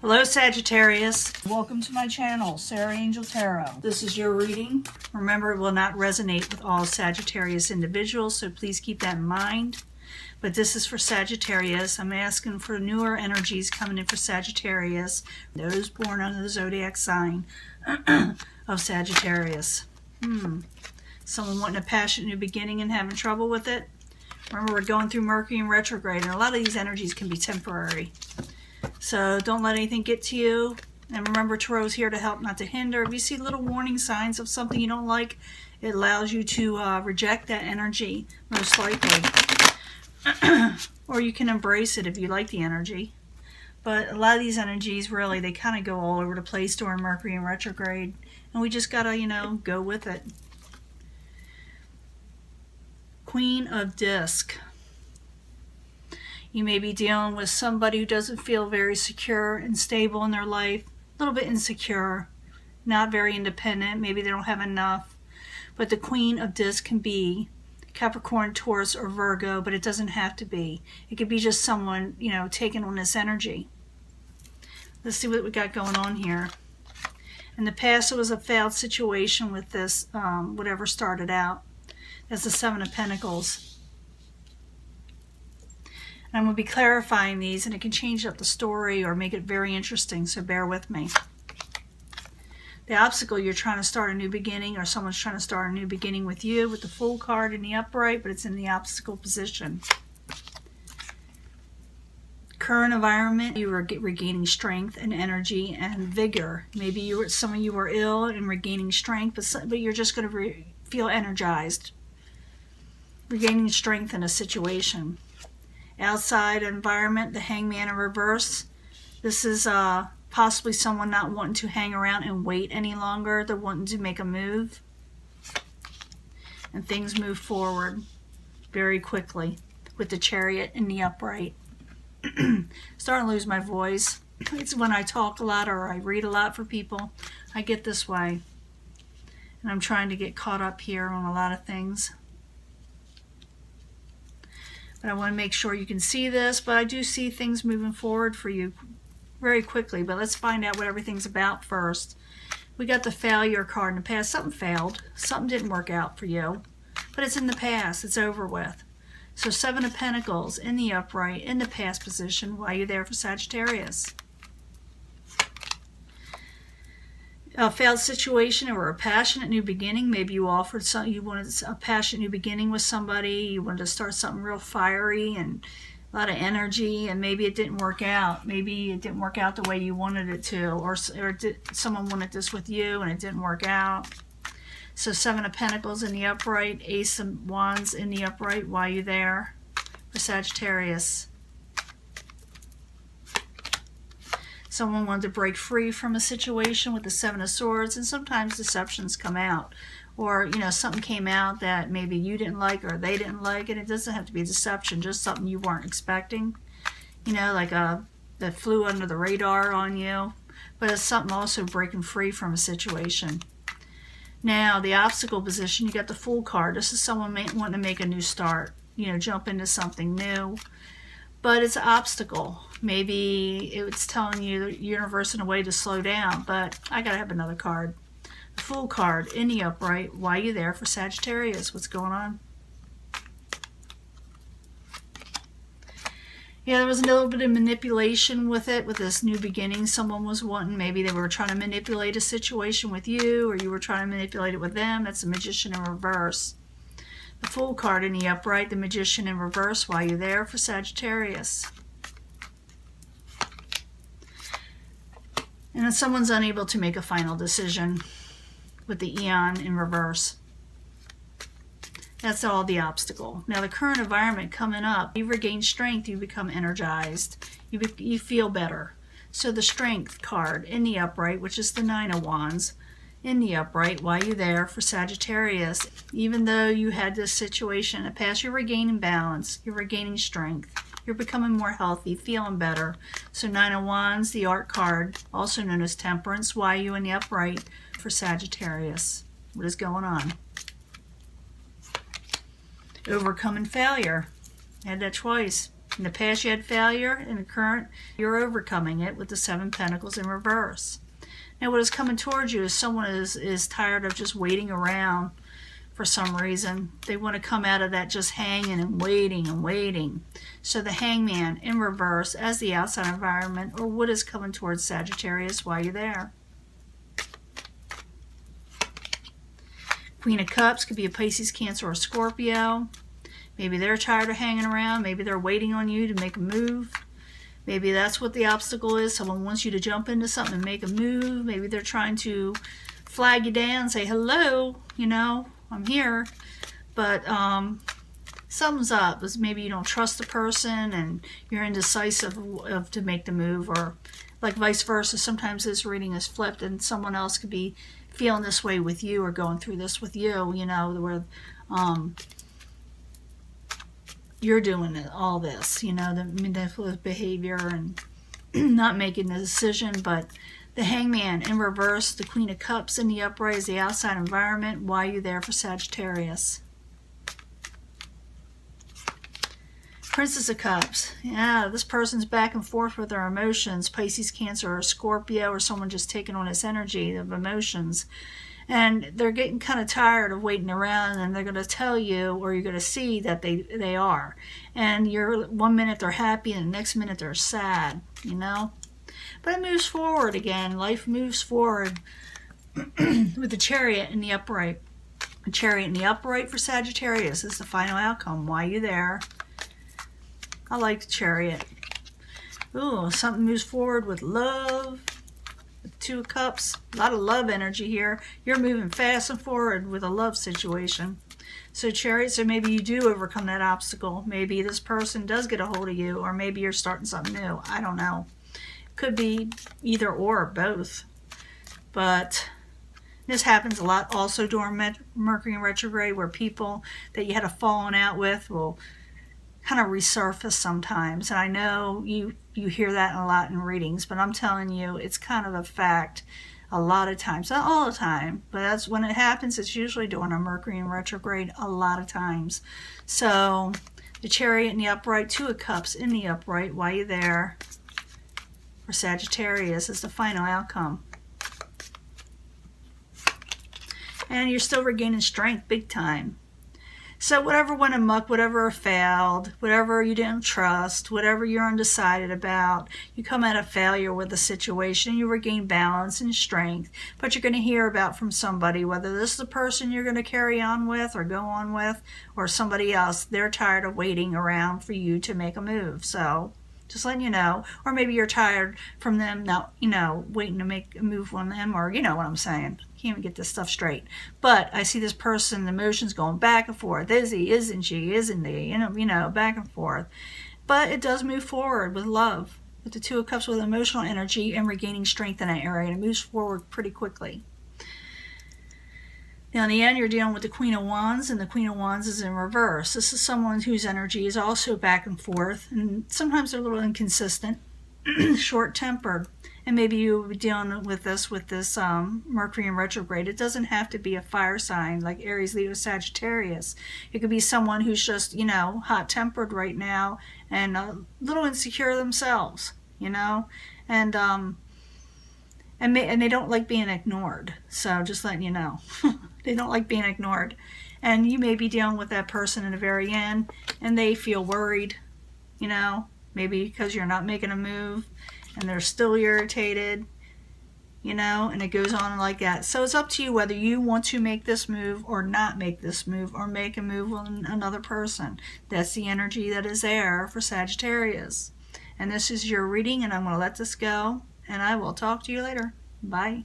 Hello Sagittarius. Welcome to my channel, Sarah Angel Tarot. This is your reading. Remember, it will not resonate with all Sagittarius individuals, so please keep that in mind. But this is for Sagittarius. I'm asking for newer energies coming in for Sagittarius, those born under the zodiac sign of Sagittarius. Someone wanting a passionate new beginning and having trouble with it. Remember, we're going through Mercury in retrograde, and a lot of these energies can be temporary. So don't let anything get to you. And remember, Tarot's here to help, not to hinder. If you see little warning signs of something you don't like, it allows you to reject that energy, most likely. Or you can embrace it if you like the energy. But a lot of these energies, really, they kind of go all over the place during Mercury in retrograde. And we just got to, go with it. Queen of Disc. You may be dealing with somebody who doesn't feel very secure and stable in their life, a little bit insecure, not very independent, maybe they don't have enough. But the Queen of Disc can be Capricorn, Taurus, or Virgo, but it doesn't have to be. It could be just someone, taking on this energy. Let's see what we got going on here. In the past, it was a failed situation with this, whatever started out. That's the Seven of Pentacles. I'm going to be clarifying these, and it can change up the story or make it very interesting, so bear with me. The obstacle, you're trying to start a new beginning, or someone's trying to start a new beginning with you, with the Fool card in the upright, but it's in the obstacle position. Current environment, you are regaining strength and energy and vigor. Maybe some of you were ill and regaining strength, but you're just going to feel energized. Regaining strength in a situation. Outside environment, the Hangman in reverse. This is possibly someone not wanting to hang around and wait any longer. They're wanting to make a move. And things move forward very quickly with the Chariot in the upright. Starting to lose my voice. It's when I talk a lot or I read a lot for people. I get this way. And I'm trying to get caught up here on a lot of things. But I want to make sure you can see this, but I do see things moving forward for you very quickly. But let's find out what everything's about first. We got the failure card in the past. Something failed. Something didn't work out for you. But it's in the past. It's over with. So Seven of Pentacles in the upright, in the past position, while you're there for Sagittarius. A failed situation or a passionate new beginning. Maybe you offered something, you wanted a passionate new beginning with somebody, you wanted to start something real fiery and a lot of energy, and maybe it didn't work out. Maybe it didn't work out the way you wanted it to, or someone wanted this with you and it didn't work out. So Seven of Pentacles in the upright, Ace of Wands in the upright while you're there for Sagittarius. Someone wanted to break free from a situation with the Seven of Swords, and sometimes deceptions come out. Or, something came out that maybe you didn't like or they didn't like, and it doesn't have to be deception, just something you weren't expecting. Like that flew under the radar on you. But it's something also breaking free from a situation. Now, the obstacle position, you got the Fool card. This is someone wanting to make a new start, jump into something new. But it's an obstacle. Maybe it's telling you the universe in a way to slow down, but I gotta have another card. The Fool card in the upright while you're there for Sagittarius. What's going on? Yeah, there was a little bit of manipulation with it, with this new beginning someone was wanting. Maybe they were trying to manipulate a situation with you, or you were trying to manipulate it with them. That's the Magician in reverse. The Fool card in the upright, the Magician in reverse while you're there for Sagittarius. And then someone's unable to make a final decision with the Eon in reverse. That's all the obstacle. Now the current environment coming up, you regain strength, you become energized, you feel better. So the Strength card in the upright, which is the Nine of Wands, in the upright while you're there for Sagittarius. Even though you had this situation in the past, you're regaining balance, you're regaining strength, you're becoming more healthy, feeling better. So Nine of Wands, the Art card, also known as Temperance, while you're in the upright for Sagittarius. What is going on? Overcoming failure. I had that twice. In the past you had failure, in the current you're overcoming it with the Seven of Pentacles in reverse. Now what is coming towards you is someone is tired of just waiting around for some reason. They want to come out of that just hanging and waiting and waiting. So the Hangman in reverse as the outside environment, or what is coming towards Sagittarius while you're there. Queen of Cups could be a Pisces, Cancer, or Scorpio. Maybe they're tired of hanging around. Maybe they're waiting on you to make a move. Maybe that's what the obstacle is. Someone wants you to jump into something and make a move. Maybe they're trying to flag you down, say, hello, you know, I'm here. But something's up. Maybe you don't trust the person and you're indecisive of to make the move, or like vice versa. Sometimes this reading is flipped and someone else could be feeling this way with you or going through this with you, you know, where you're doing all this, you know, the manipulative behavior and not making a decision. But the Hangman in reverse, the Queen of Cups in the upright is the outside environment. Why are you there for Sagittarius? Princess of Cups. Yeah, this person's back and forth with their emotions. Pisces, Cancer, or Scorpio, or someone just taking on this energy of emotions. And they're getting kind of tired of waiting around, and they're going to tell you, or you're going to see that they are. And you're 1 minute they're happy, and the next minute they're sad, you know. But it moves forward again. Life moves forward with the Chariot in the upright. The Chariot in the upright for Sagittarius is the final outcome. Why are you there? I like the Chariot. Ooh, something moves forward with love. Two of Cups, a lot of love energy here. You're moving fast and forward with a love situation. So Chariot, so maybe you do overcome that obstacle. Maybe this person does get a hold of you, or maybe you're starting something new. I don't know. Could be either or both. But this happens a lot also during Mercury in retrograde, where people that you had a falling out with will kind of resurface sometimes. And I know you hear that a lot in readings, but I'm telling you, it's kind of a fact a lot of times. Not all the time, but that's when it happens. It's usually during a Mercury in retrograde a lot of times. So the Chariot in the upright, Two of Cups in the upright, why you there for Sagittarius is the final outcome. And you're still regaining strength big time. So whatever went amok, whatever failed, whatever you didn't trust, whatever you're undecided about, you come out of failure with the situation, you regain balance and strength. But you're going to hear about from somebody, whether this is the person you're going to carry on with or go on with, or somebody else. They're tired of waiting around for you to make a move. So just letting you know. Or maybe you're tired from them not, you know, waiting to make a move on them, or you know what I'm saying. Can't even get this stuff straight. But I see this person, the emotions going back and forth. Is he? Isn't she? Isn't he? You know, back and forth. But it does move forward with love. With the Two of Cups with emotional energy and regaining strength in that area. And it moves forward pretty quickly. Now in the end, you're dealing with the Queen of Wands, and the Queen of Wands is in reverse. This is someone whose energy is also back and forth. And sometimes they're a little inconsistent, short-tempered. And maybe you'll be dealing with this Mercury in retrograde. It doesn't have to be a fire sign like Aries, Leo, Sagittarius. It could be someone who's just, you know, hot-tempered right now and a little insecure themselves, you know, and they don't like being ignored. So just letting you know, they don't like being ignored. And you may be dealing with that person in the very end, and they feel worried, you know, maybe because you're not making a move. And they're still irritated, you know, and it goes on like that. So it's up to you whether you want to make this move or not make this move, or make a move on another person. That's the energy that is there for Sagittarius. And this is your reading, and I'm going to let this go, and I will talk to you later. Bye.